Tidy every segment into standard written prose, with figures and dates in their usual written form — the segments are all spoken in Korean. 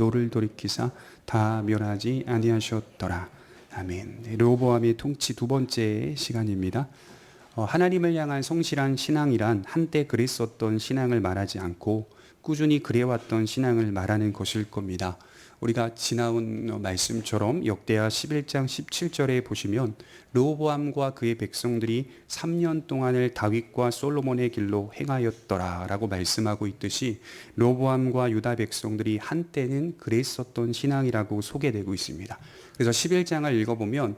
노를 돌이키사 다 멸하지 아니하셨더라. 아멘. 르호보암의 통치 두 번째 시간입니다. 하나님을 향한 성실한 신앙이란 한때 그랬었던 신앙을 말하지 않고 꾸준히 그래왔던 신앙을 말하는 것일 겁니다. 우리가 지나온 말씀처럼 역대하 11장 17절에 보시면 르호보암과 그의 백성들이 3년 동안을 다윗과 솔로몬의 길로 행하였더라 라고 말씀하고 있듯이 르호보암과 유다 백성들이 한때는 그랬었던 신앙이라고 소개되고 있습니다. 그래서 11장을 읽어보면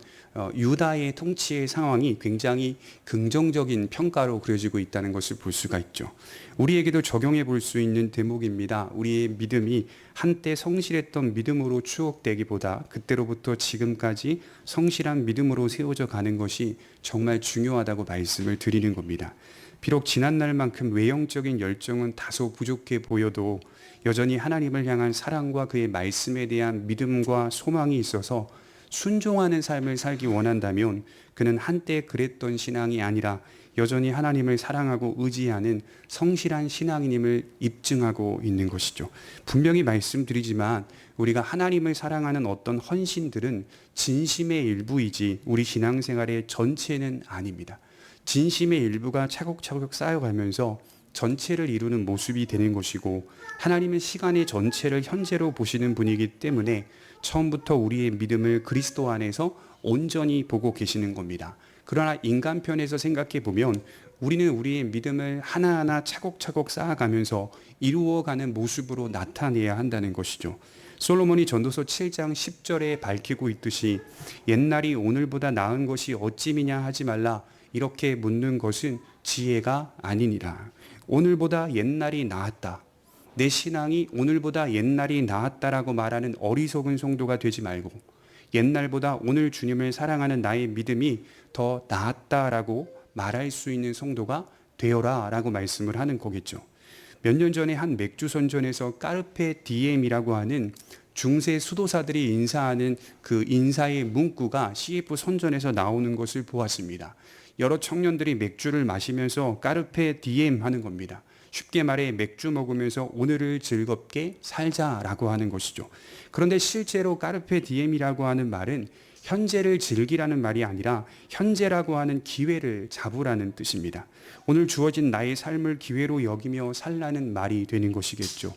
유다의 통치의 상황이 굉장히 긍정적인 평가로 그려지고 있다는 것을 볼 수가 있죠. 우리에게도 적용해 볼 수 있는 대목입니다. 우리의 믿음이 한때 성실했던 믿음으로 추억되기보다 그때로부터 지금까지 성실한 믿음으로 세워져 가는 것이 정말 중요하다고 말씀을 드리는 겁니다. 비록 지난날만큼 외형적인 열정은 다소 부족해 보여도 여전히 하나님을 향한 사랑과 그의 말씀에 대한 믿음과 소망이 있어서 순종하는 삶을 살기 원한다면 그는 한때 그랬던 신앙이 아니라 여전히 하나님을 사랑하고 의지하는 성실한 신앙인임을 입증하고 있는 것이죠. 분명히 말씀드리지만 우리가 하나님을 사랑하는 어떤 헌신들은 진심의 일부이지 우리 신앙생활의 전체는 아닙니다. 진심의 일부가 차곡차곡 쌓여가면서 전체를 이루는 모습이 되는 것이고 하나님은 시간의 전체를 현재로 보시는 분이기 때문에 처음부터 우리의 믿음을 그리스도 안에서 온전히 보고 계시는 겁니다. 그러나 인간편에서 생각해 보면 우리는 우리의 믿음을 하나하나 차곡차곡 쌓아가면서 이루어가는 모습으로 나타내야 한다는 것이죠. 솔로몬이 전도서 7장 10절에 밝히고 있듯이 옛날이 오늘보다 나은 것이 어찌미냐 하지 말라 이렇게 묻는 것은 지혜가 아니니라. 오늘보다 옛날이 나았다. 내 신앙이 오늘보다 옛날이 나았다라고 말하는 어리석은 성도가 되지 말고 옛날보다 오늘 주님을 사랑하는 나의 믿음이 더 나았다라고 말할 수 있는 성도가 되어라 라고 말씀을 하는 거겠죠. 몇 년 전에 한 맥주 선전에서 까르페 디엠이라고 하는 중세 수도사들이 인사하는 그 인사의 문구가 CF 선전에서 나오는 것을 보았습니다. 여러 청년들이 맥주를 마시면서 까르페 디엠 하는 겁니다. 쉽게 말해 맥주 먹으면서 오늘을 즐겁게 살자라고 하는 것이죠. 그런데 실제로 까르페 디엠이라고 하는 말은 현재를 즐기라는 말이 아니라 현재라고 하는 기회를 잡으라는 뜻입니다. 오늘 주어진 나의 삶을 기회로 여기며 살라는 말이 되는 것이겠죠.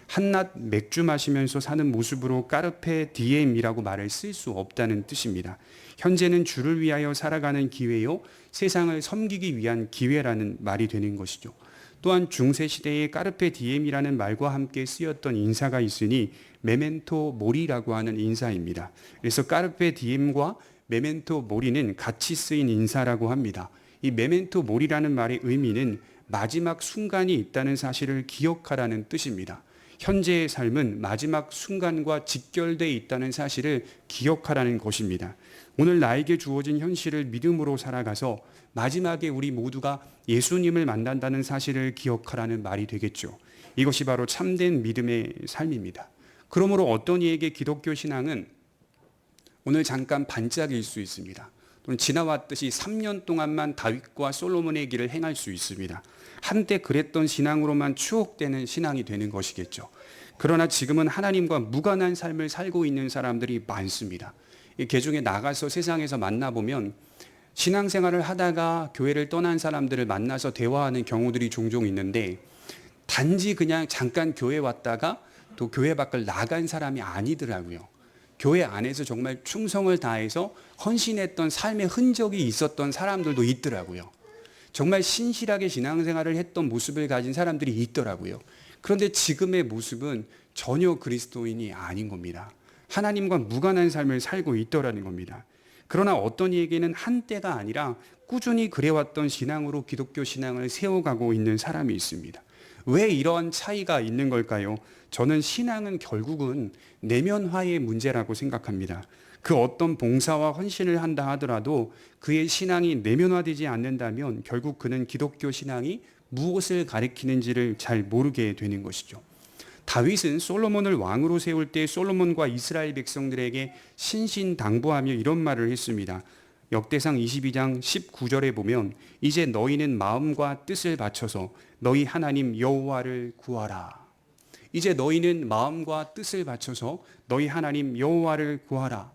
한낱 맥주 마시면서 사는 모습으로 까르페 디엠이라고 말을 쓸 수 없다는 뜻입니다. 현재는 주를 위하여 살아가는 기회요, 세상을 섬기기 위한 기회라는 말이 되는 것이죠. 또한 중세시대에 까르페 디엠이라는 말과 함께 쓰였던 인사가 있으니 메멘토 모리라고 하는 인사입니다. 그래서 까르페 디엠과 메멘토 모리는 같이 쓰인 인사라고 합니다. 이 메멘토 모리라는 말의 의미는 마지막 순간이 있다는 사실을 기억하라는 뜻입니다. 현재의 삶은 마지막 순간과 직결되어 있다는 사실을 기억하라는 것입니다. 오늘 나에게 주어진 현실을 믿음으로 살아가서 마지막에 우리 모두가 예수님을 만난다는 사실을 기억하라는 말이 되겠죠. 이것이 바로 참된 믿음의 삶입니다. 그러므로 어떤 이에게 기독교 신앙은 오늘 잠깐 반짝일 수 있습니다. 또는 지나왔듯이 3년 동안만 다윗과 솔로몬의 길을 행할 수 있습니다. 한때 그랬던 신앙으로만 추억되는 신앙이 되는 것이겠죠. 그러나 지금은 하나님과 무관한 삶을 살고 있는 사람들이 많습니다. 개중에 나가서 세상에서 만나보면 신앙생활을 하다가 교회를 떠난 사람들을 만나서 대화하는 경우들이 종종 있는데 단지 그냥 잠깐 교회 왔다가 또 교회 밖을 나간 사람이 아니더라고요. 교회 안에서 정말 충성을 다해서 헌신했던 삶의 흔적이 있었던 사람들도 있더라고요. 정말 신실하게 신앙생활을 했던 모습을 가진 사람들이 있더라고요. 그런데 지금의 모습은 전혀 그리스도인이 아닌 겁니다. 하나님과 무관한 삶을 살고 있더라는 겁니다. 그러나 어떤 이에게는 한때가 아니라 꾸준히 그래왔던 신앙으로 기독교 신앙을 세워가고 있는 사람이 있습니다. 왜 이러한 차이가 있는 걸까요? 저는 신앙은 결국은 내면화의 문제라고 생각합니다. 그 어떤 봉사와 헌신을 한다 하더라도 그의 신앙이 내면화되지 않는다면 결국 그는 기독교 신앙이 무엇을 가리키는지를 잘 모르게 되는 것이죠. 다윗은 솔로몬을 왕으로 세울 때 솔로몬과 이스라엘 백성들에게 신신당부하며 이런 말을 했습니다. 역대상 22장 19절에 보면 이제 너희는 마음과 뜻을 바쳐서 너희 하나님 여호와를 구하라. 이제 너희는 마음과 뜻을 바쳐서 너희 하나님 여호와를 구하라.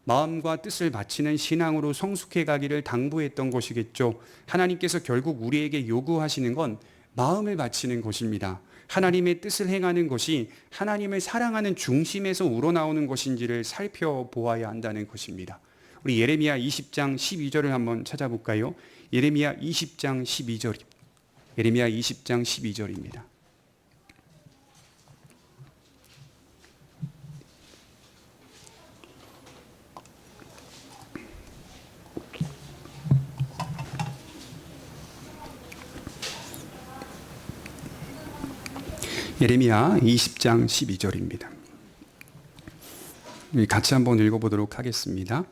마음과 뜻을 바치는 신앙으로 성숙해 가기를 당부했던 것이겠죠. 하나님께서 결국 우리에게 요구하시는 건 마음을 바치는 것입니다. 하나님의 뜻을 행하는 것이 하나님을 사랑하는 중심에서 우러나오는 것인지를 살펴보아야 한다는 것입니다. 우리 예레미야 20장 12절을 한번 찾아볼까요? 예레미야 20장 12절. 예레미야 20장 12절입니다. 예레미야 20장 12절입니다. 같이 한번 읽어보도록 하겠습니다.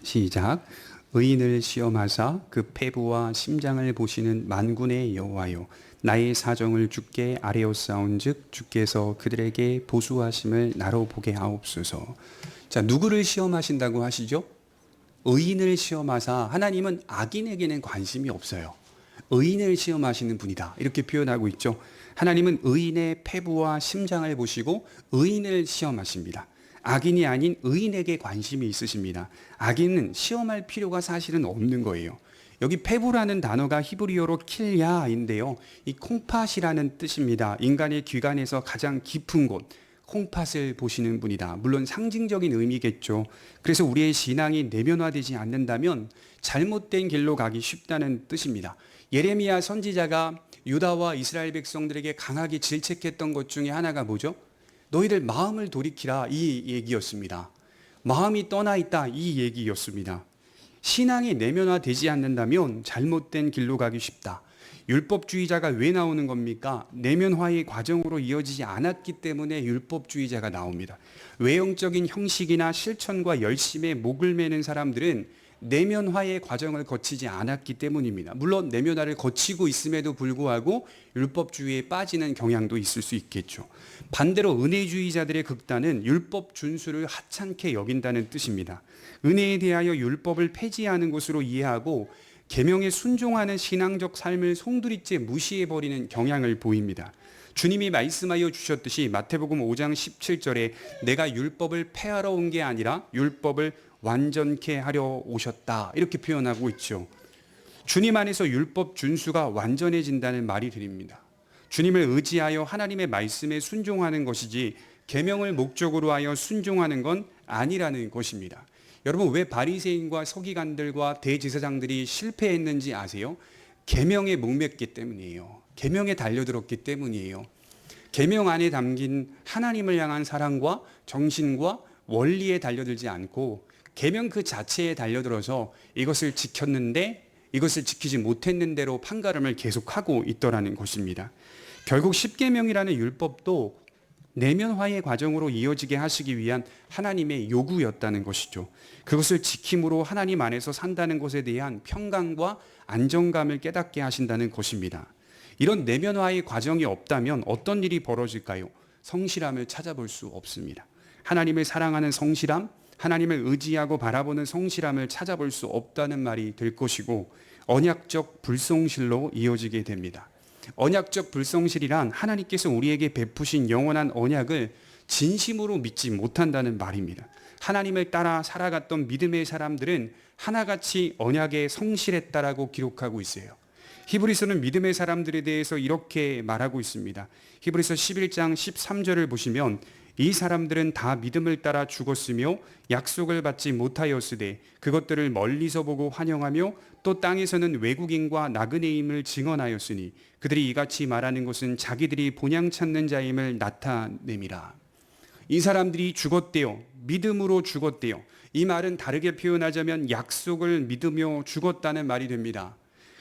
시작. 의인을 시험하사 그 패부와 심장을 보시는 만군의 여호와여, 나의 사정을 주께 아뢰었사온즉 주께서 그들에게 보수하심을 나로 보게 하옵소서. 자, 누구를 시험하신다고 하시죠? 의인을 시험하사, 하나님은 악인에게는 관심이 없어요. 의인을 시험하시는 분이다, 이렇게 표현하고 있죠. 하나님은 의인의 패부와 심장을 보시고 의인을 시험하십니다. 악인이 아닌 의인에게 관심이 있으십니다. 악인은 시험할 필요가 사실은 없는 거예요. 여기 패부라는 단어가 히브리어로 킬야인데요, 이 콩팥이라는 뜻입니다. 인간의 귀간에서 가장 깊은 곳, 콩팥을 보시는 분이다. 물론 상징적인 의미겠죠. 그래서 우리의 신앙이 내면화되지 않는다면 잘못된 길로 가기 쉽다는 뜻입니다. 예레미야 선지자가 유다와 이스라엘 백성들에게 강하게 질책했던 것 중에 하나가 뭐죠? 너희들 마음을 돌이키라, 이 얘기였습니다. 마음이 떠나 있다, 이 얘기였습니다. 신앙이 내면화되지 않는다면 잘못된 길로 가기 쉽다. 율법주의자가 왜 나오는 겁니까? 내면화의 과정으로 이어지지 않았기 때문에 율법주의자가 나옵니다. 외형적인 형식이나 실천과 열심에 목을 매는 사람들은 내면화의 과정을 거치지 않았기 때문입니다. 물론 내면화를 거치고 있음에도 불구하고 율법주의에 빠지는 경향도 있을 수 있겠죠. 반대로 은혜주의자들의 극단은 율법 준수를 하찮게 여긴다는 뜻입니다. 은혜에 대하여 율법을 폐지하는 것으로 이해하고 계명에 순종하는 신앙적 삶을 송두리째 무시해버리는 경향을 보입니다. 주님이 말씀하여 주셨듯이 마태복음 5장 17절에 내가 율법을 폐하러 온 게 아니라 율법을 완전케 하려 오셨다, 이렇게 표현하고 있죠. 주님 안에서 율법 준수가 완전해진다는 말이 드립니다. 주님을 의지하여 하나님의 말씀에 순종하는 것이지 계명을 목적으로 하여 순종하는 건 아니라는 것입니다. 여러분, 왜 바리새인과 서기관들과 대제사장들이 실패했는지 아세요? 계명에 목맸기 때문이에요. 계명에 달려들었기 때문이에요. 계명 안에 담긴 하나님을 향한 사랑과 정신과 원리에 달려들지 않고 계명 그 자체에 달려들어서 이것을 지켰는데 이것을 지키지 못했는 대로 판가름을 계속하고 있더라는 것입니다. 결국 십계명이라는 율법도 내면화의 과정으로 이어지게 하시기 위한 하나님의 요구였다는 것이죠. 그것을 지킴으로 하나님 안에서 산다는 것에 대한 평강과 안정감을 깨닫게 하신다는 것입니다. 이런 내면화의 과정이 없다면 어떤 일이 벌어질까요? 성실함을 찾아볼 수 없습니다. 하나님을 사랑하는 성실함, 하나님을 의지하고 바라보는 성실함을 찾아볼 수 없다는 말이 될 것이고, 언약적 불성실로 이어지게 됩니다. 언약적 불성실이란 하나님께서 우리에게 베푸신 영원한 언약을 진심으로 믿지 못한다는 말입니다. 하나님을 따라 살아갔던 믿음의 사람들은 하나같이 언약에 성실했다라고 기록하고 있어요. 히브리서는 믿음의 사람들에 대해서 이렇게 말하고 있습니다. 히브리서 11장 13절을 보시면 이 사람들은 다 믿음을 따라 죽었으며 약속을 받지 못하였으되 그것들을 멀리서 보고 환영하며 또 땅에서는 외국인과 나그네임을 증언하였으니 그들이 이같이 말하는 것은 자기들이 본향 찾는 자임을 나타냄이라. 이 사람들이 죽었대요. 믿음으로 죽었대요. 이 말은 다르게 표현하자면 약속을 믿으며 죽었다는 말이 됩니다.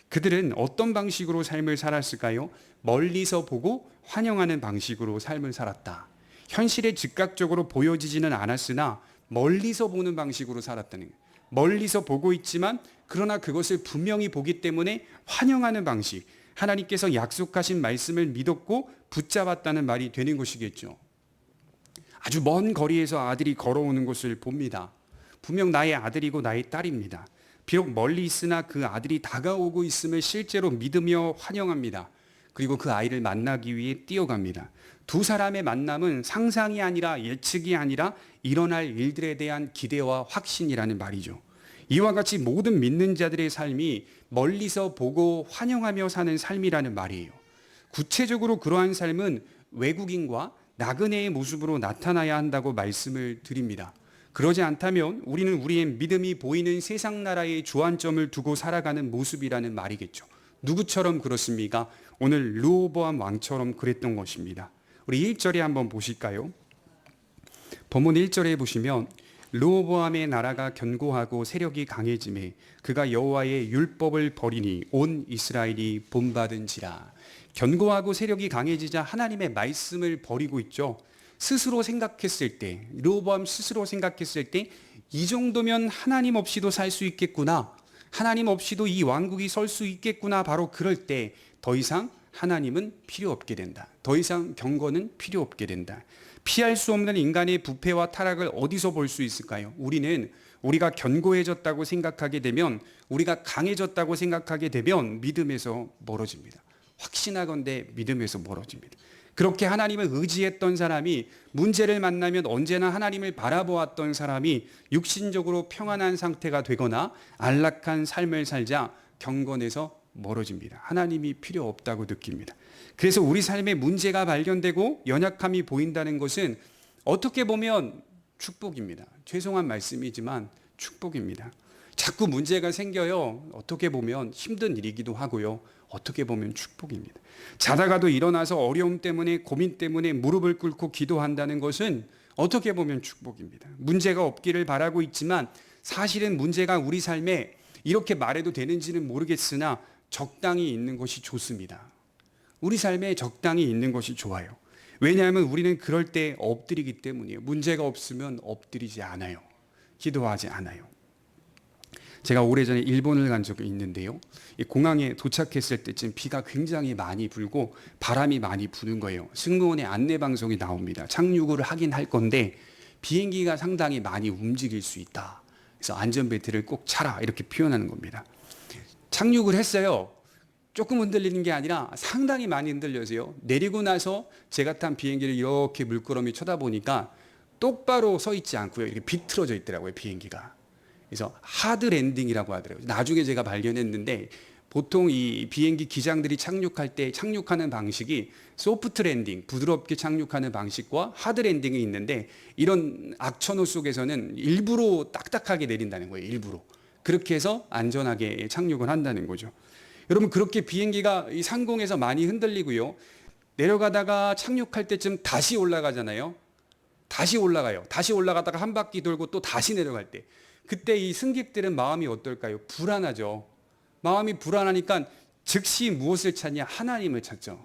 그들은 어떤 방식으로 삶을 살았을까요? 멀리서 보고 환영하는 방식으로 삶을 살았다. 현실에 즉각적으로 보여지지는 않았으나 멀리서 보는 방식으로 살았다는 거예요. 멀리서 보고 있지만 그러나 그것을 분명히 보기 때문에 환영하는 방식, 하나님께서 약속하신 말씀을 믿었고 붙잡았다는 말이 되는 것이겠죠. 아주 먼 거리에서 아들이 걸어오는 것을 봅니다. 분명 나의 아들이고 나의 딸입니다. 비록 멀리 있으나 그 아들이 다가오고 있음을 실제로 믿으며 환영합니다. 그리고 그 아이를 만나기 위해 뛰어갑니다. 두 사람의 만남은 상상이 아니라 예측이 아니라 일어날 일들에 대한 기대와 확신이라는 말이죠. 이와 같이 모든 믿는 자들의 삶이 멀리서 보고 환영하며 사는 삶이라는 말이에요. 구체적으로 그러한 삶은 외국인과 나그네의 모습으로 나타나야 한다고 말씀을 드립니다. 그러지 않다면 우리는 우리의 믿음이 보이는 세상 나라의 주안점을 두고 살아가는 모습이라는 말이겠죠. 누구처럼 그렇습니까? 오늘 르호보암 왕처럼 그랬던 것입니다. 우리 1절에 한번 보실까요? 본문 1절에 보시면 르호보암의 나라가 견고하고 세력이 강해지매 그가 여호와의 율법을 버리니 온 이스라엘이 본받은지라. 견고하고 세력이 강해지자 하나님의 말씀을 버리고 있죠. 스스로 생각했을 때, 르호보암 스스로 생각했을 때 이 정도면 하나님 없이도 살 수 있겠구나, 하나님 없이도 이 왕국이 설 수 있겠구나. 바로 그럴 때 더 이상 하나님은 필요 없게 된다. 더 이상 경건은 필요 없게 된다. 피할 수 없는 인간의 부패와 타락을 어디서 볼 수 있을까요? 우리가 견고해졌다고 생각하게 되면, 우리가 강해졌다고 생각하게 되면 믿음에서 멀어집니다. 확신하건대 믿음에서 멀어집니다. 그렇게 하나님을 의지했던 사람이, 문제를 만나면 언제나 하나님을 바라보았던 사람이 육신적으로 평안한 상태가 되거나 안락한 삶을 살자 경건에서 멀어집니다. 하나님이 필요 없다고 느낍니다. 그래서 우리 삶에 문제가 발견되고 연약함이 보인다는 것은 어떻게 보면 축복입니다. 죄송한 말씀이지만 축복입니다. 자꾸 문제가 생겨요. 어떻게 보면 힘든 일이기도 하고요. 어떻게 보면 축복입니다. 자다가도 일어나서 어려움 때문에, 고민 때문에 무릎을 꿇고 기도한다는 것은 어떻게 보면 축복입니다. 문제가 없기를 바라고 있지만 사실은 문제가 우리 삶에 이렇게 말해도 되는지는 모르겠으나 적당히 있는 것이 좋습니다. 우리 삶에 적당히 있는 것이 좋아요. 왜냐하면 우리는 그럴 때 엎드리기 때문이에요. 문제가 없으면 엎드리지 않아요. 기도하지 않아요. 제가 오래전에 일본을 간 적이 있는데요. 공항에 도착했을 때쯤 비가 굉장히 많이 불고 바람이 많이 부는 거예요. 승무원의 안내 방송이 나옵니다. 착륙을 하긴 할 건데 비행기가 상당히 많이 움직일 수 있다. 그래서 안전벨트를 꼭 차라, 이렇게 표현하는 겁니다. 착륙을 했어요. 조금 흔들리는 게 아니라 상당히 많이 흔들려서요. 내리고 나서 제가 탄 비행기를 이렇게 물끄러미 쳐다보니까 똑바로 서 있지 않고요. 이렇게 비틀어져 있더라고요, 비행기가. 그래서 하드 랜딩이라고 하더라고요. 나중에 제가 발견했는데 보통 이 비행기 기장들이 착륙할 때 착륙하는 방식이 소프트 랜딩, 부드럽게 착륙하는 방식과 하드 랜딩이 있는데, 이런 악천후 속에서는 일부러 딱딱하게 내린다는 거예요. 일부러. 그렇게 해서 안전하게 착륙을 한다는 거죠. 여러분, 그렇게 비행기가 이 상공에서 많이 흔들리고요. 내려가다가 착륙할 때쯤 다시 올라가잖아요. 다시 올라가요. 다시 올라가다가 한 바퀴 돌고 또 다시 내려갈 때. 그때 이 승객들은 마음이 어떨까요? 불안하죠. 마음이 불안하니까 즉시 무엇을 찾냐? 하나님을 찾죠.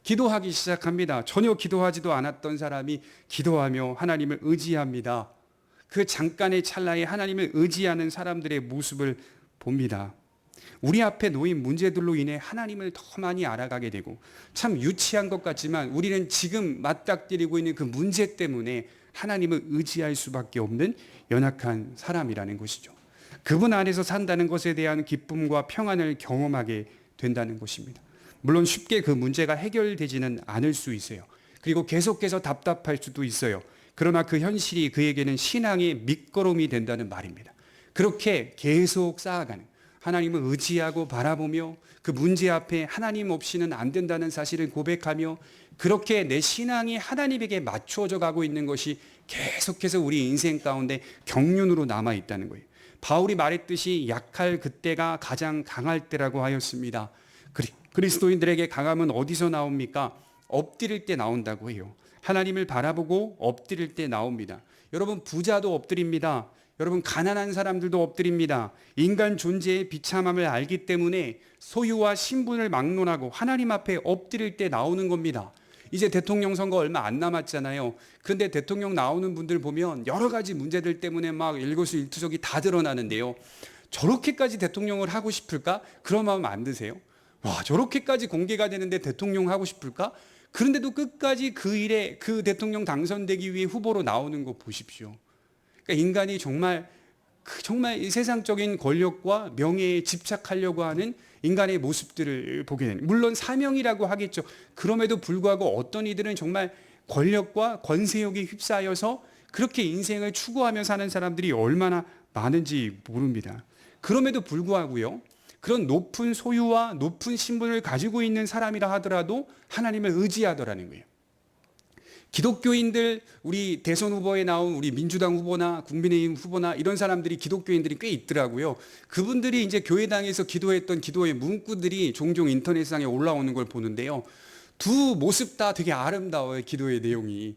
기도하기 시작합니다. 전혀 기도하지도 않았던 사람이 기도하며 하나님을 의지합니다. 그 잠깐의 찰나에 하나님을 의지하는 사람들의 모습을 봅니다. 우리 앞에 놓인 문제들로 인해 하나님을 더 많이 알아가게 되고, 참 유치한 것 같지만 우리는 지금 맞닥뜨리고 있는 그 문제 때문에 하나님을 의지할 수밖에 없는 연약한 사람이라는 것이죠. 그분 안에서 산다는 것에 대한 기쁨과 평안을 경험하게 된다는 것입니다. 물론 쉽게 그 문제가 해결되지는 않을 수 있어요. 그리고 계속해서 답답할 수도 있어요. 그러나 그 현실이 그에게는 신앙의 밑거름이 된다는 말입니다. 그렇게 계속 쌓아가는, 하나님을 의지하고 바라보며 그 문제 앞에 하나님 없이는 안 된다는 사실을 고백하며, 그렇게 내 신앙이 하나님에게 맞춰져 가고 있는 것이 계속해서 우리 인생 가운데 경륜으로 남아 있다는 거예요. 바울이 말했듯이 약할 그때가 가장 강할 때라고 하였습니다. 그리스도인들에게 강함은 어디서 나옵니까? 엎드릴 때 나온다고 해요. 하나님을 바라보고 엎드릴 때 나옵니다. 여러분, 부자도 엎드립니다. 여러분, 가난한 사람들도 엎드립니다. 인간 존재의 비참함을 알기 때문에 소유와 신분을 막론하고 하나님 앞에 엎드릴 때 나오는 겁니다. 이제 대통령 선거 얼마 안 남았잖아요. 그런데 대통령 나오는 분들 보면 여러 가지 문제들 때문에 막 일거수일투족이 다 드러나는데요. 저렇게까지 대통령을 하고 싶을까? 그런 마음 안 드세요? 와, 저렇게까지 공개가 되는데 대통령 하고 싶을까? 그런데도 끝까지 그 일에, 그 대통령 당선되기 위해 후보로 나오는 거 보십시오. 그러니까 인간이 정말 정말 이 세상적인 권력과 명예에 집착하려고 하는 인간의 모습들을 보게 되는, 물론 사명이라고 하겠죠. 그럼에도 불구하고 어떤 이들은 정말 권력과 권세욕에 휩싸여서 그렇게 인생을 추구하며 사는 사람들이 얼마나 많은지 모릅니다. 그럼에도 불구하고요, 그런 높은 소유와 높은 신분을 가지고 있는 사람이라 하더라도 하나님을 의지하더라는 거예요. 기독교인들, 우리 대선 후보에 나온 우리 민주당 후보나 국민의힘 후보나 이런 사람들이 기독교인들이 꽤 있더라고요. 그분들이 이제 교회당에서 기도했던 기도의 문구들이 종종 인터넷상에 올라오는 걸 보는데요. 두 모습 다 되게 아름다워요. 기도의 내용이.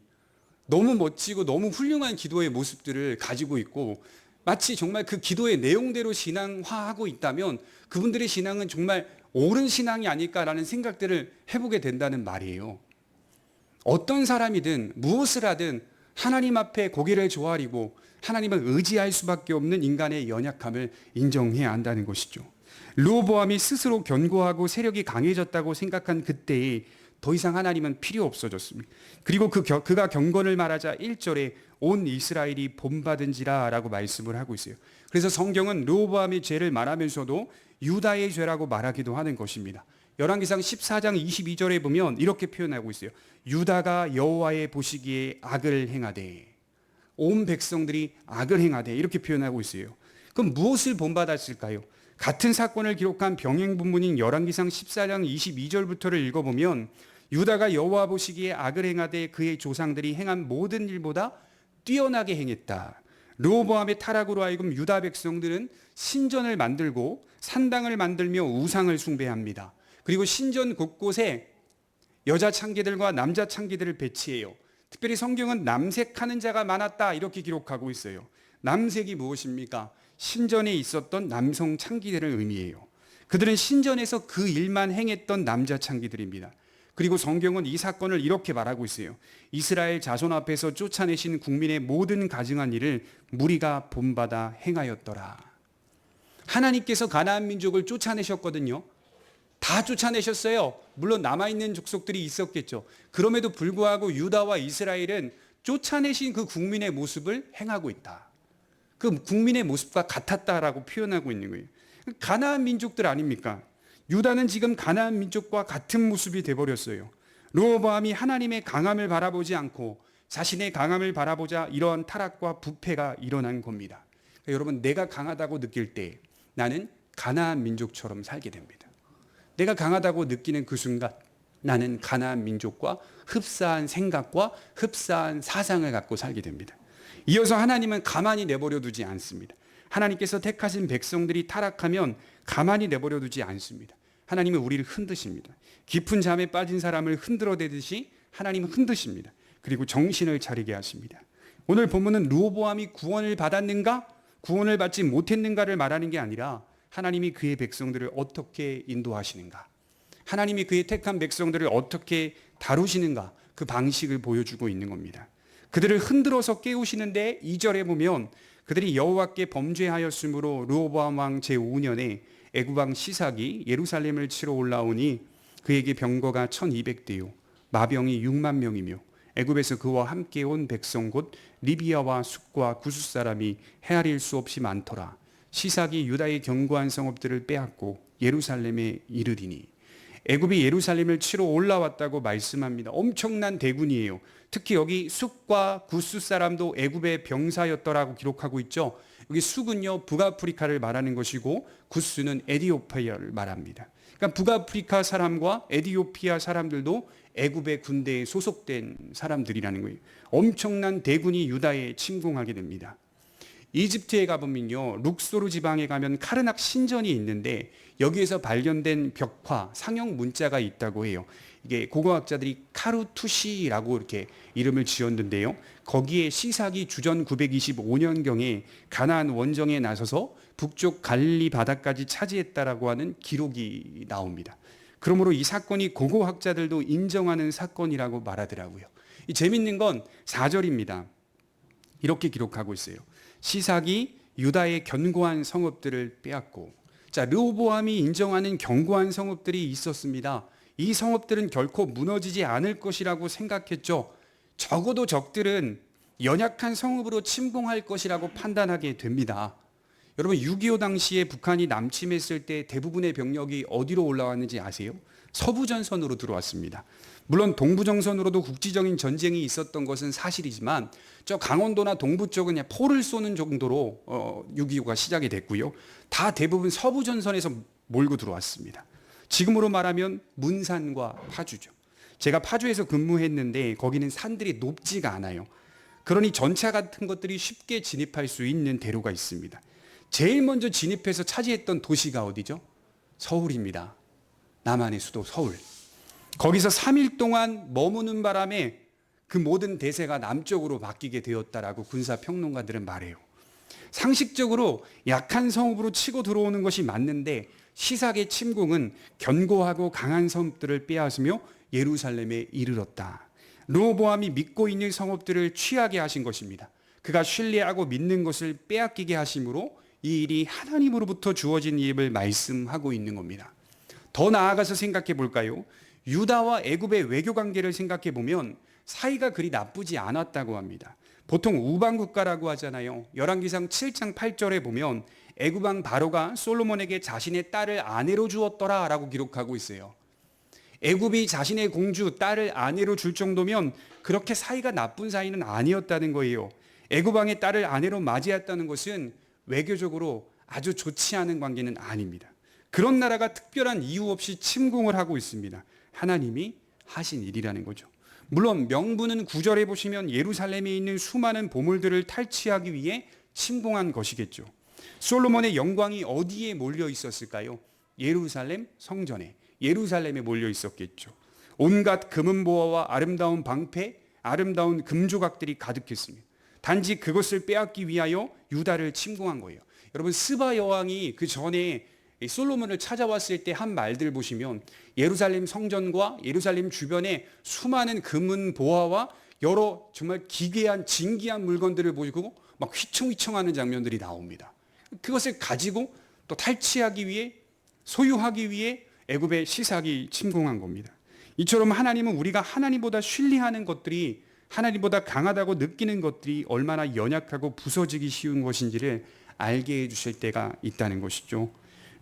너무 멋지고 너무 훌륭한 기도의 모습들을 가지고 있고, 마치 정말 그 기도의 내용대로 신앙화하고 있다면 그분들의 신앙은 정말 옳은 신앙이 아닐까라는 생각들을 해보게 된다는 말이에요. 어떤 사람이든 무엇을 하든 하나님 앞에 고개를 조아리고 하나님을 의지할 수밖에 없는 인간의 연약함을 인정해야 한다는 것이죠. 르호보암이 스스로 견고하고 세력이 강해졌다고 생각한 그때에 더 이상 하나님은 필요 없어졌습니다. 그리고 그가 경건을 말하자 1절에 온 이스라엘이 본받은지라 라고 말씀을 하고 있어요. 그래서 성경은 르호보암의 죄를 말하면서도 유다의 죄라고 말하기도 하는 것입니다. 열왕기상 14장 22절에 보면 이렇게 표현하고 있어요. 유다가 여호와의 보시기에 악을 행하되, 온 백성들이 악을 행하되, 이렇게 표현하고 있어요. 그럼 무엇을 본받았을까요? 같은 사건을 기록한 병행 본문인 열왕기상 14장 22절부터를 읽어보면 유다가 여호와 보시기에 악을 행하되 그의 조상들이 행한 모든 일보다 뛰어나게 행했다. 르호보암의 타락으로 하여금 유다 백성들은 신전을 만들고 산당을 만들며 우상을 숭배합니다. 그리고 신전 곳곳에 여자 창기들과 남자 창기들을 배치해요. 특별히 성경은 남색하는 자가 많았다 이렇게 기록하고 있어요. 남색이 무엇입니까? 신전에 있었던 남성 창기들을 의미해요. 그들은 신전에서 그 일만 행했던 남자 창기들입니다. 그리고 성경은 이 사건을 이렇게 말하고 있어요. 이스라엘 자손 앞에서 쫓아내신 국민의 모든 가증한 일을 무리가 본받아 행하였더라. 하나님께서 가나안 민족을 쫓아내셨거든요. 다 쫓아내셨어요. 물론 남아있는 족속들이 있었겠죠. 그럼에도 불구하고 유다와 이스라엘은 쫓아내신 그 국민의 모습을 행하고 있다. 그 국민의 모습과 같았다라고 표현하고 있는 거예요. 가나안 민족들 아닙니까? 유다는 지금 가나안 민족과 같은 모습이 돼버렸어요. 르호보암이 하나님의 강함을 바라보지 않고 자신의 강함을 바라보자 이러한 타락과 부패가 일어난 겁니다. 그러니까 여러분, 내가 강하다고 느낄 때 나는 가나안 민족처럼 살게 됩니다. 내가 강하다고 느끼는 그 순간 나는 가나안 민족과 흡사한 생각과 흡사한 사상을 갖고 살게 됩니다. 이어서 하나님은 가만히 내버려 두지 않습니다. 하나님께서 택하신 백성들이 타락하면 가만히 내버려 두지 않습니다. 하나님은 우리를 흔드십니다. 깊은 잠에 빠진 사람을 흔들어대듯이 하나님은 흔드십니다. 그리고 정신을 차리게 하십니다. 오늘 본문은 르호보암이 구원을 받았는가, 구원을 받지 못했는가를 말하는 게 아니라 하나님이 그의 백성들을 어떻게 인도하시는가, 하나님이 그의 택한 백성들을 어떻게 다루시는가, 그 방식을 보여주고 있는 겁니다. 그들을 흔들어서 깨우시는데 2절에 보면 그들이 여호와께 범죄하였으므로 르호보암 왕 제5년에 애굽 왕 시삭이 예루살렘을 치러 올라오니 그에게 병거가 1200대요 마병이 6만 명이며 애굽에서 그와 함께 온 백성 곧 리비아와 숫과 구스 사람이 헤아릴 수 없이 많더라. 시삭이 유다의 견고한 성읍들을 빼앗고 예루살렘에 이르리니, 애굽이 예루살렘을 치러 올라왔다고 말씀합니다. 엄청난 대군이에요. 특히 여기 숫과 구스 사람도 애굽의 병사였더라고 기록하고 있죠. 여기 숫은요 북아프리카를 말하는 것이고 구스는 에티오피아를 말합니다. 그러니까 북아프리카 사람과 에티오피아 사람들도 애굽의 군대에 소속된 사람들이라는 거예요. 엄청난 대군이 유다에 침공하게 됩니다. 이집트에 가보면요, 룩소르 지방에 가면 카르낙 신전이 있는데 여기에서 발견된 벽화, 상형 문자가 있다고 해요. 이게 고고학자들이 카루투시라고 이렇게 이름을 지었는데요. 거기에 시삭이 주전 925년경에 가나안 원정에 나서서 북쪽 갈릴리 바다까지 차지했다라고 하는 기록이 나옵니다. 그러므로 이 사건이 고고학자들도 인정하는 사건이라고 말하더라고요. 이 재밌는 건 4절입니다. 이렇게 기록하고 있어요. 시삭이 유다의 견고한 성읍들을 빼앗고, 자, 르호보암이 인정하는 견고한 성읍들이 있었습니다. 이 성읍들은 결코 무너지지 않을 것이라고 생각했죠. 적어도 적들은 연약한 성읍으로 침공할 것이라고 판단하게 됩니다. 여러분 6.25 당시에 북한이 남침했을 때 대부분의 병력이 어디로 올라왔는지 아세요? 서부전선으로 들어왔습니다. 물론 동부정선으로도 국지적인 전쟁이 있었던 것은 사실이지만 저 강원도나 동부 쪽은 그냥 포를 쏘는 정도로 6.25가 시작이 됐고요. 다 대부분 서부전선에서 몰고 들어왔습니다. 지금으로 말하면 문산과 파주죠. 제가 파주에서 근무했는데 거기는 산들이 높지가 않아요. 그러니 전차 같은 것들이 쉽게 진입할 수 있는 대로가 있습니다. 제일 먼저 진입해서 차지했던 도시가 어디죠? 서울입니다. 남한의 수도 서울. 거기서 3일 동안 머무는 바람에 그 모든 대세가 남쪽으로 바뀌게 되었다라고 군사평론가들은 말해요. 상식적으로 약한 성읍으로 치고 들어오는 것이 맞는데 시삭의 침공은 견고하고 강한 성읍들을 빼앗으며 예루살렘에 이르렀다. 르호보암이 믿고 있는 성읍들을 취하게 하신 것입니다. 그가 신뢰하고 믿는 것을 빼앗기게 하심으로 이 일이 하나님으로부터 주어진 일을 말씀하고 있는 겁니다. 더 나아가서 생각해 볼까요? 유다와 애굽의 외교 관계를 생각해 보면 사이가 그리 나쁘지 않았다고 합니다. 보통 우방 국가라고 하잖아요. 열왕기상 7장 8절에 보면 애굽 왕 바로가 솔로몬에게 자신의 딸을 아내로 주었더라라고 기록하고 있어요. 애굽이 자신의 공주 딸을 아내로 줄 정도면 그렇게 사이가 나쁜 사이는 아니었다는 거예요. 애굽 왕의 딸을 아내로 맞이했다는 것은 외교적으로 아주 좋지 않은 관계는 아닙니다. 그런 나라가 특별한 이유 없이 침공을 하고 있습니다. 하나님이 하신 일이라는 거죠. 물론 명분은 9절에 보시면 예루살렘에 있는 수많은 보물들을 탈취하기 위해 침공한 것이겠죠. 솔로몬의 영광이 어디에 몰려 있었을까요? 예루살렘 성전에, 예루살렘에 몰려 있었겠죠. 온갖 금은보화와 아름다운 방패, 아름다운 금조각들이 가득했습니다. 단지 그것을 빼앗기 위하여 유다를 침공한 거예요. 여러분 스바 여왕이 그 전에 솔로몬을 찾아왔을 때 한 말들 보시면 예루살렘 성전과 예루살렘 주변에 수많은 금은 보화와 여러 정말 기괴한 진기한 물건들을 보이고 막 휘청휘청하는 장면들이 나옵니다. 그것을 가지고 또 탈취하기 위해 소유하기 위해 애굽의 시삭이 침공한 겁니다. 이처럼 하나님은 우리가 하나님보다 신뢰하는 것들이 하나님보다 강하다고 느끼는 것들이 얼마나 연약하고 부서지기 쉬운 것인지를 알게 해주실 때가 있다는 것이죠.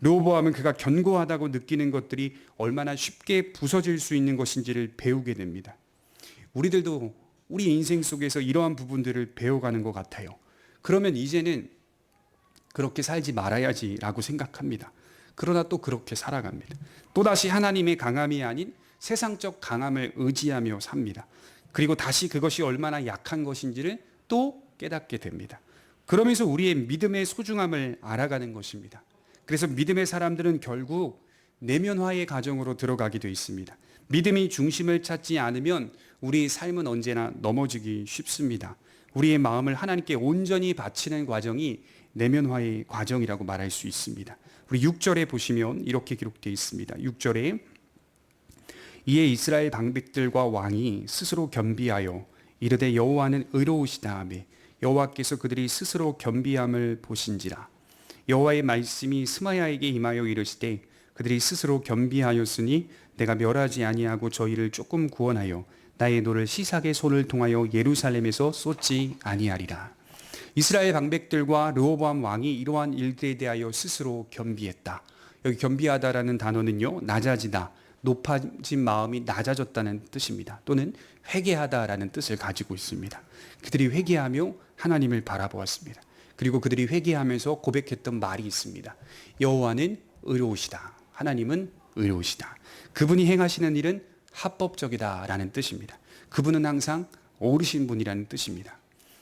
르호보암은 그가 견고하다고 느끼는 것들이 얼마나 쉽게 부서질 수 있는 것인지를 배우게 됩니다. 우리들도 우리 인생 속에서 이러한 부분들을 배워가는 것 같아요. 그러면 이제는 그렇게 살지 말아야지라고 생각합니다. 그러나 또 그렇게 살아갑니다. 또다시 하나님의 강함이 아닌 세상적 강함을 의지하며 삽니다. 그리고 다시 그것이 얼마나 약한 것인지를 또 깨닫게 됩니다. 그러면서 우리의 믿음의 소중함을 알아가는 것입니다. 그래서 믿음의 사람들은 결국 내면화의 과정으로 들어가게 되어 있습니다. 믿음이 중심을 찾지 않으면 우리의 삶은 언제나 넘어지기 쉽습니다. 우리의 마음을 하나님께 온전히 바치는 과정이 내면화의 과정이라고 말할 수 있습니다. 우리 6절에 보시면 이렇게 기록되어 있습니다. 6절에 이에 이스라엘 방백들과 왕이 스스로 겸비하여 이르되 여호와는 의로우시다 하매 여호와께서 그들이 스스로 겸비함을 보신지라. 여호와의 말씀이 스마야에게 임하여 이르시되 그들이 스스로 겸비하였으니 내가 멸하지 아니하고 저희를 조금 구원하여 나의 노를 시삭의 손을 통하여 예루살렘에서 쏟지 아니하리라. 이스라엘 방백들과 르호보암 왕이 이러한 일들에 대하여 스스로 겸비했다. 여기 겸비하다라는 단어는요, 낮아지다, 높아진 마음이 낮아졌다는 뜻입니다. 또는 회개하다라는 뜻을 가지고 있습니다. 그들이 회개하며 하나님을 바라보았습니다. 그리고 그들이 회개하면서 고백했던 말이 있습니다. 여호와는 의로우시다. 하나님은 의로우시다. 그분이 행하시는 일은 합법적이다라는 뜻입니다. 그분은 항상 옳으신 분이라는 뜻입니다.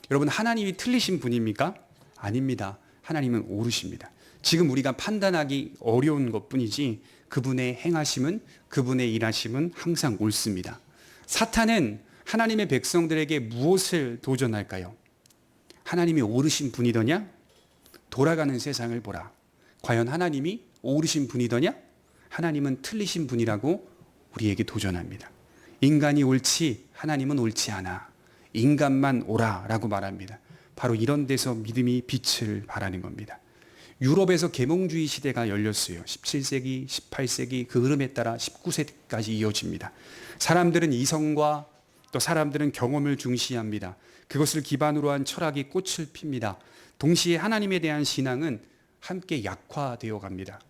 여러분, 하나님이 틀리신 분입니까? 아닙니다. 하나님은 옳으십니다. 지금 우리가 판단하기 어려운 것뿐이지 그분의 행하심은, 그분의 일하심은 항상 옳습니다. 사탄은 하나님의 백성들에게 무엇을 도전할까요? 하나님이 옳으신 분이더냐? 돌아가는 세상을 보라. 과연 하나님이 옳으신 분이더냐? 하나님은 틀리신 분이라고 우리에게 도전합니다. 인간이 옳지 하나님은 옳지 않아. 인간만 옳아라고 말합니다. 바로 이런 데서 믿음이 빛을 발하는 겁니다. 유럽에서 계몽주의 시대가 열렸어요. 17세기, 18세기 그 흐름에 따라 19세기까지 이어집니다. 사람들은 이성과 또 사람들은 경험을 중시합니다. 그것을 기반으로 한 철학이 꽃을 핍니다. 동시에 하나님에 대한 신앙은 함께 약화되어 갑니다.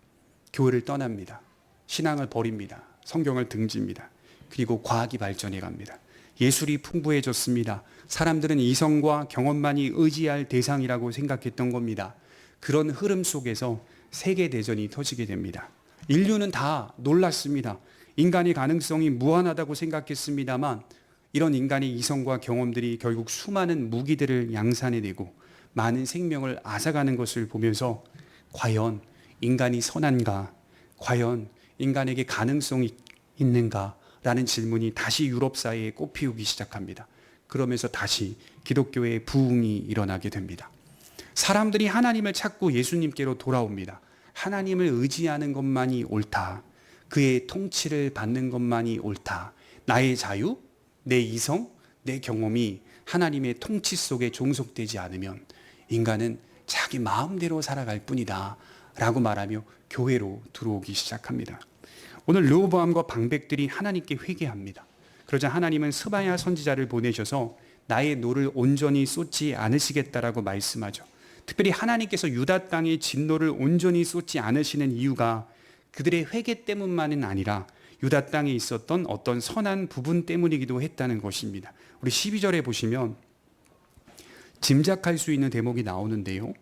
교회를 떠납니다. 신앙을 버립니다. 성경을 등집니다. 그리고 과학이 발전해 갑니다. 예술이 풍부해졌습니다. 사람들은 이성과 경험만이 의지할 대상이라고 생각했던 겁니다. 그런 흐름 속에서 세계대전이 터지게 됩니다. 인류는 다 놀랐습니다. 인간의 가능성이 무한하다고 생각했습니다만 이런 인간의 이성과 경험들이 결국 수많은 무기들을 양산해내고 많은 생명을 앗아가는 것을 보면서 과연 인간이 선한가? 과연 인간에게 가능성이 있는가? 라는 질문이 다시 유럽 사회에 꽃피우기 시작합니다. 그러면서 다시 기독교의 부흥이 일어나게 됩니다. 사람들이 하나님을 찾고 예수님께로 돌아옵니다. 하나님을 의지하는 것만이 옳다. 그의 통치를 받는 것만이 옳다. 나의 자유, 내 이성, 내 경험이 하나님의 통치 속에 종속되지 않으면 인간은 자기 마음대로 살아갈 뿐이다 라고 말하며 교회로 들어오기 시작합니다. 오늘 르호보암과 방백들이 하나님께 회개합니다. 그러자 하나님은 스바야 선지자를 보내셔서 나의 노를 온전히 쏟지 않으시겠다라고 말씀하죠. 특별히 하나님께서 유다 땅에 진노를 온전히 쏟지 않으시는 이유가 그들의 회개 때문만은 아니라 유다 땅에 있었던 어떤 선한 부분 때문이기도 했다는 것입니다. 우리 12절에 보시면 짐작할 수 있는 대목이 나오는데요.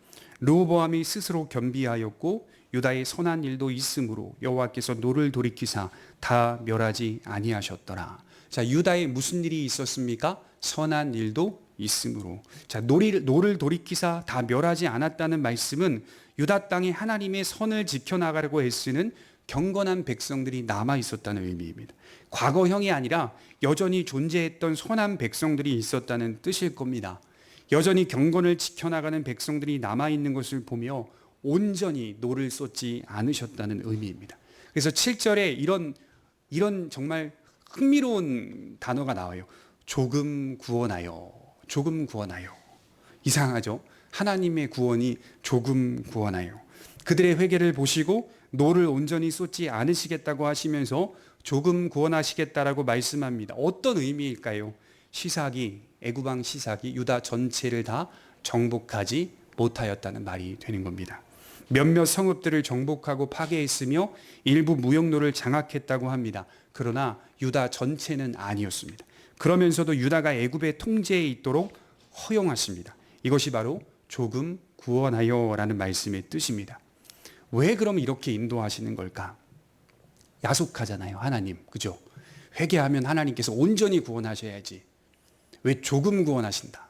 르호보암이 스스로 겸비하였고 유다의 선한 일도 있으므로 여호와께서 노를 돌이키사 다 멸하지 아니하셨더라. 자, 유다에 무슨 일이 있었습니까? 선한 일도 있으므로. 자, 노를 돌이키사 다 멸하지 않았다는 말씀은 유다 땅에 하나님의 선을 지켜나가려고 애쓰는 경건한 백성들이 남아 있었다는 의미입니다. 과거형이 아니라 여전히 존재했던 선한 백성들이 있었다는 뜻일 겁니다. 여전히 경건을 지켜나가는 백성들이 남아있는 것을 보며 온전히 노를 쏟지 않으셨다는 의미입니다. 그래서 7절에 이런 정말 흥미로운 단어가 나와요. 조금 구원하여. 조금 구원하여. 이상하죠? 하나님의 구원이 조금 구원하여. 그들의 회개를 보시고 노를 온전히 쏟지 않으시겠다고 하시면서 조금 구원하시겠다라고 말씀합니다. 어떤 의미일까요? 시삭이, 애굽왕 시삭이 유다 전체를 다 정복하지 못하였다는 말이 되는 겁니다. 몇몇 성읍들을 정복하고 파괴했으며 일부 무역로를 장악했다고 합니다. 그러나 유다 전체는 아니었습니다. 그러면서도 유다가 애굽의 통제에 있도록 허용하십니다. 이것이 바로 조금 구원하여라는 말씀의 뜻입니다. 왜 그럼 이렇게 인도하시는 걸까? 야속하잖아요, 하나님. 그죠? 회개하면 하나님께서 온전히 구원하셔야지. 왜 조금 구원하신다?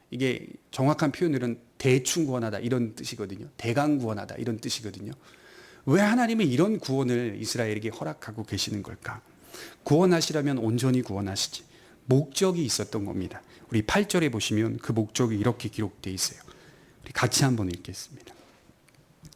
이게 정확한 표현으로는 대충 구원하다 이런 뜻이거든요. 대강 구원하다 이런 뜻이거든요. 왜 하나님은 이런 구원을 이스라엘에게 허락하고 계시는 걸까? 구원하시려면 온전히 구원하시지. 목적이 있었던 겁니다. 우리 8절에 보시면 그 목적이 이렇게 기록되어 있어요. 우리 같이 한번 읽겠습니다.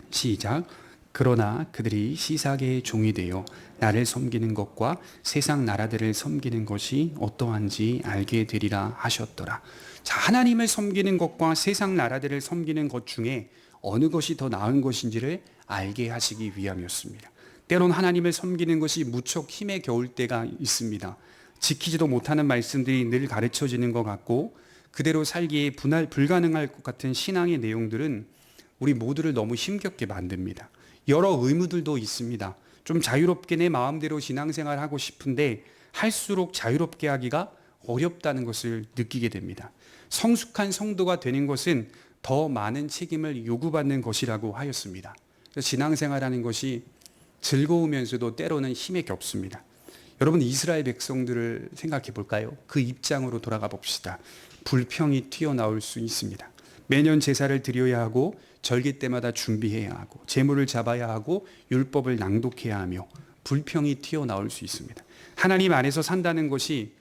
시작. 그러나 그들이 시삭의 종이 되어 나를 섬기는 것과 세상 나라들을 섬기는 것이 어떠한지 알게 되리라 하셨더라. 자, 하나님을 섬기는 것과 세상 나라들을 섬기는 것 중에 어느 것이 더 나은 것인지를 알게 하시기 위함이었습니다. 때론 하나님을 섬기는 것이 무척 힘에 겨울 때가 있습니다. 지키지도 못하는 말씀들이 늘 가르쳐지는 것 같고 그대로 살기에 불가능할 것 같은 신앙의 내용들은 우리 모두를 너무 힘겹게 만듭니다. 여러 의무들도 있습니다. 좀 자유롭게 내 마음대로 신앙생활 하고 싶은데 할수록 자유롭게 하기가 어렵다는 것을 느끼게 됩니다. 성숙한 성도가 되는 것은 더 많은 책임을 요구받는 것이라고 하였습니다. 신앙생활하는 것이 즐거우면서도 때로는 힘에 겹습니다. 여러분, 이스라엘 백성들을 생각해 볼까요? 그 입장으로 돌아가 봅시다. 불평이 튀어나올 수 있습니다. 매년 제사를 드려야 하고 절기 때마다 준비해야 하고 제물을 잡아야 하고 율법을 낭독해야 하며 불평이 튀어나올 수 있습니다. 하나님 안에서 산다는 것이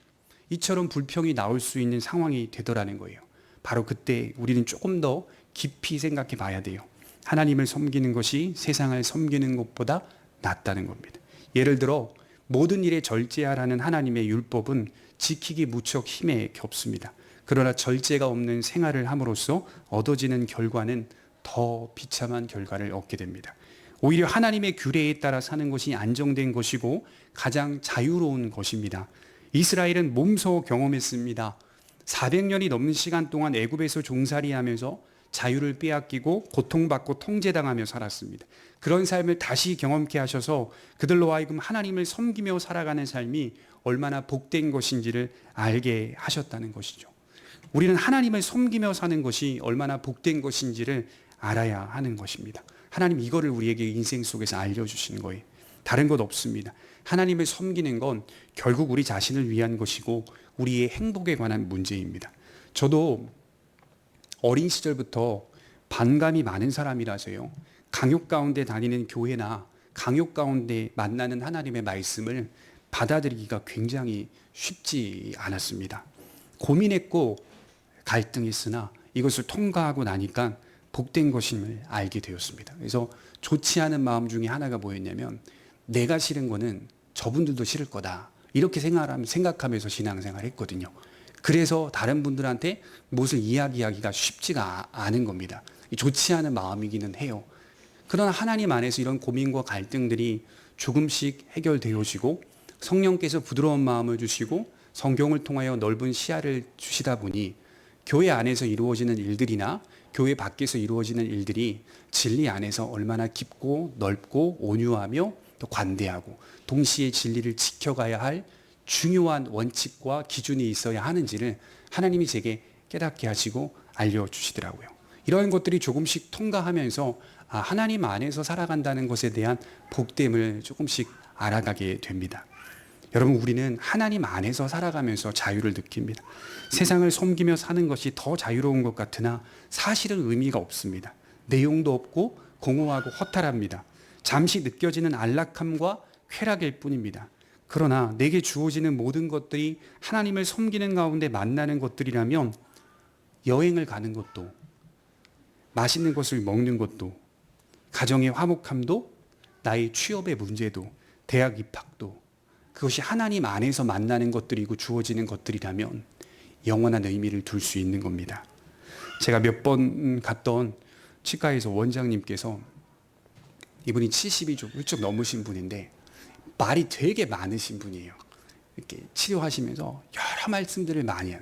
이처럼 불평이 나올 수 있는 상황이 되더라는 거예요. 바로 그때 우리는 조금 더 깊이 생각해 봐야 돼요. 하나님을 섬기는 것이 세상을 섬기는 것보다 낫다는 겁니다. 예를 들어 모든 일에 절제하라는 하나님의 율법은 지키기 무척 힘에 겹습니다. 그러나 절제가 없는 생활을 함으로써 얻어지는 결과는 더 비참한 결과를 얻게 됩니다. 오히려 하나님의 규례에 따라 사는 것이 안정된 것이고 가장 자유로운 것입니다. 이스라엘은 몸소 경험했습니다. 400년이 넘는 시간 동안 애굽에서 종살이하면서 자유를 빼앗기고 고통받고 통제당하며 살았습니다. 그런 삶을 다시 경험케 하셔서 그들로 하여금 하나님을 섬기며 살아가는 삶이 얼마나 복된 것인지를 알게 하셨다는 것이죠. 우리는 하나님을 섬기며 사는 것이 얼마나 복된 것인지를 알아야 하는 것입니다. 하나님 이거를 우리에게 인생 속에서 알려주시는 거예요. 다른 것 없습니다. 하나님을 섬기는 건 결국 우리 자신을 위한 것이고 우리의 행복에 관한 문제입니다. 저도 어린 시절부터 반감이 많은 사람이라서요. 강요 가운데 다니는 교회나 강요 가운데 만나는 하나님의 말씀을 받아들이기가 굉장히 쉽지 않았습니다. 고민했고 갈등했으나 이것을 통과하고 나니까 복된 것임을 알게 되었습니다. 그래서 좋지 않은 마음 중에 하나가 뭐였냐면 내가 싫은 거는 저분들도 싫을 거다. 이렇게 생각하면서 신앙생활을 했거든요. 그래서 다른 분들한테 무엇을 이야기하기가 쉽지가 않은 겁니다. 좋지 않은 마음이기는 해요. 그러나 하나님 안에서 이런 고민과 갈등들이 조금씩 해결되어지고 성령께서 부드러운 마음을 주시고 성경을 통하여 넓은 시야를 주시다 보니 교회 안에서 이루어지는 일들이나 교회 밖에서 이루어지는 일들이 진리 안에서 얼마나 깊고 넓고 온유하며 또 관대하고 동시에 진리를 지켜가야 할 중요한 원칙과 기준이 있어야 하는지를 하나님이 제게 깨닫게 하시고 알려주시더라고요. 이런 것들이 조금씩 통과하면서 하나님 안에서 살아간다는 것에 대한 복됨을 조금씩 알아가게 됩니다. 여러분, 우리는 하나님 안에서 살아가면서 자유를 느낍니다. 세상을 섬기며 사는 것이 더 자유로운 것 같으나 사실은 의미가 없습니다. 내용도 없고 공허하고 허탈합니다. 잠시 느껴지는 안락함과 쾌락일 뿐입니다. 그러나 내게 주어지는 모든 것들이 하나님을 섬기는 가운데 만나는 것들이라면 여행을 가는 것도, 맛있는 것을 먹는 것도, 가정의 화목함도, 나의 취업의 문제도, 대학 입학도, 그것이 하나님 안에서 만나는 것들이고 주어지는 것들이라면 영원한 의미를 둘 수 있는 겁니다. 제가 몇 번 갔던 치과에서 원장님께서, 이분이 70이 좀 훌쩍 넘으신 분인데 말이 되게 많으신 분이에요. 이렇게 치료하시면서 여러 말씀들을 많이 해요.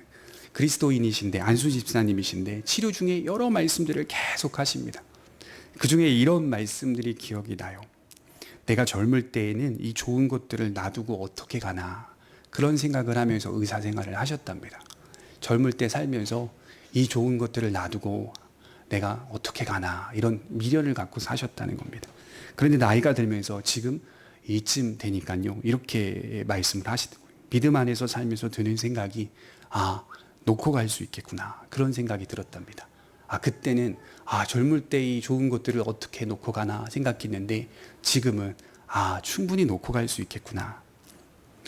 그리스도인이신데, 안수 집사님이신데 치료 중에 여러 말씀들을 계속 하십니다. 그 중에 이런 말씀들이 기억이 나요. 내가 젊을 때에는 이 좋은 것들을 놔두고 어떻게 가나, 그런 생각을 하면서 의사생활을 하셨답니다. 젊을 때 살면서 이 좋은 것들을 놔두고 내가 어떻게 가나, 이런 미련을 갖고 사셨다는 겁니다. 그런데 나이가 들면서 지금 이쯤 되니까요, 이렇게 말씀을 하시더라고요. 믿음 안에서 살면서 드는 생각이, 놓고 갈 수 있겠구나, 그런 생각이 들었답니다. 그때는 젊을 때 이 좋은 것들을 어떻게 놓고 가나 생각했는데 지금은 충분히 놓고 갈 수 있겠구나.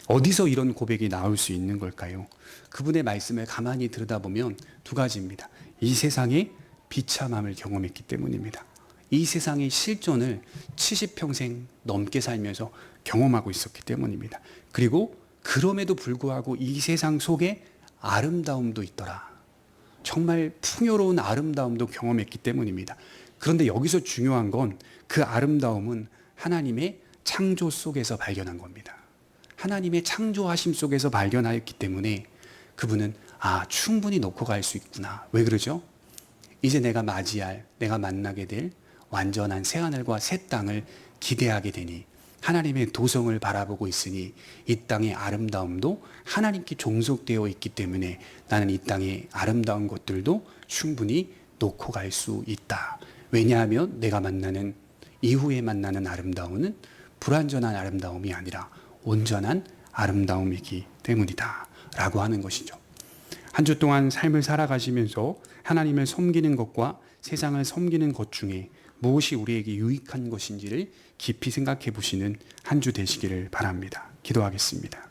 어디서 이런 고백이 나올 수 있는 걸까요? 그분의 말씀을 가만히 들여다보면 두 가지입니다. 이 세상의 비참함을 경험했기 때문입니다. 이 세상의 실존을 70평생 넘게 살면서 경험하고 있었기 때문입니다. 그리고 그럼에도 불구하고 이 세상 속에 아름다움도 있더라. 정말 풍요로운 아름다움도 경험했기 때문입니다. 그런데 여기서 중요한 건 그 아름다움은 하나님의 창조 속에서 발견한 겁니다. 하나님의 창조하심 속에서 발견하였기 때문에 그분은 충분히 놓고 갈 수 있구나. 왜 그러죠? 이제 내가 만나게 될 완전한 새하늘과 새 땅을 기대하게 되니, 하나님의 도성을 바라보고 있으니 이 땅의 아름다움도 하나님께 종속되어 있기 때문에 나는 이 땅의 아름다운 것들도 충분히 놓고 갈 수 있다. 왜냐하면 내가 이후에 만나는 아름다움은 불완전한 아름다움이 아니라 온전한 아름다움이기 때문이다 라고 하는 것이죠. 한 주 동안 삶을 살아가시면서 하나님을 섬기는 것과 세상을 섬기는 것 중에 무엇이 우리에게 유익한 것인지를 깊이 생각해 보시는 한 주 되시기를 바랍니다. 기도하겠습니다.